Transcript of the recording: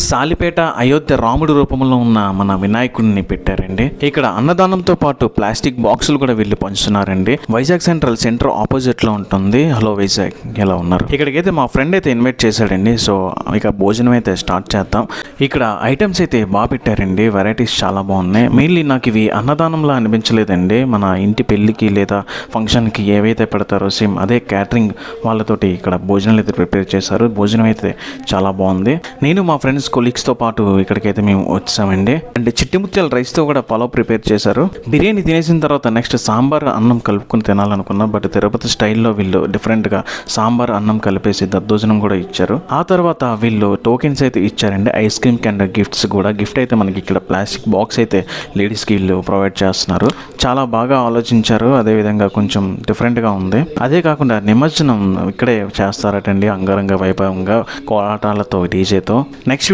సాలిపేట అయోధ్య రాముడి రూపంలో ఉన్న మన వినాయకుడిని పెట్టారండి. ఇక్కడ అన్నదానంతో పాటు ప్లాస్టిక్ బాక్సులు కూడా వీళ్ళు పంచుతున్నారండి. వైజాగ్ సెంటర్ ఆపోజిట్ లో ఉంటుంది. హలో వైజాగ్, ఎలా ఉన్నారు? ఇక్కడికైతే మా ఫ్రెండ్ అయితే ఇన్వైట్ చేశాడండి. సో ఇక భోజనం అయితే స్టార్ట్ చేద్దాం. ఇక్కడ ఐటమ్స్ అయితే బాగా పెట్టారండి, వెరైటీస్ చాలా బాగున్నాయి. మెయిన్లీ నాకు ఇవి అన్నదానంలా అనిపించలేదండి. మన ఇంటి పెళ్లికి లేదా ఫంక్షన్కి ఏవైతే పెడతారో సేమ్ అదే క్యాటరింగ్ వాళ్ళతోటి ఇక్కడ భోజనాలు అయితే ప్రిపేర్ చేశారు. భోజనం అయితే చాలా బాగుంది. నేను మా ఫ్రెండ్స్ కొలీగ్స్తో పాటు ఇక్కడికైతే మేము వచ్చామండి. అండ్ చిట్టి ముత్యాల రైస్తో కూడా పలావ్ ప్రిపేర్ చేశారు. బిర్యానీ తినేసిన తర్వాత నెక్స్ట్ సాంబార్ అన్నం కలుపుకొని తినాలనుకున్నా, బట్ తిరుపతి స్టైల్లో వీళ్ళు డిఫరెంట్గా సాంబార్ అన్నం కలిపేసి దద్దోజనం కూడా ఇచ్చారు. ఆ తర్వాత వీళ్ళు టోకెన్స్ అయితే ఇచ్చారండి, ఐస్ క్రీమ్ అండ్ గిఫ్ట్స్ కూడా. గిఫ్ట్ అయితే మనకి ఇక్కడ ప్లాస్టిక్ బాక్స్ అయితే లేడీస్కి వీళ్ళు ప్రొవైడ్ చేస్తున్నారు. చాలా బాగా ఆలోచించారు, అదేవిధంగా కొంచెం డిఫరెంట్గా ఉంది. అదే కాకుండా నిమజ్జనం ఇక్కడే చేస్తారటండి, అంగరంగ వైభవంగా కోలాటాలతో, డీజేతో. నెక్స్ట్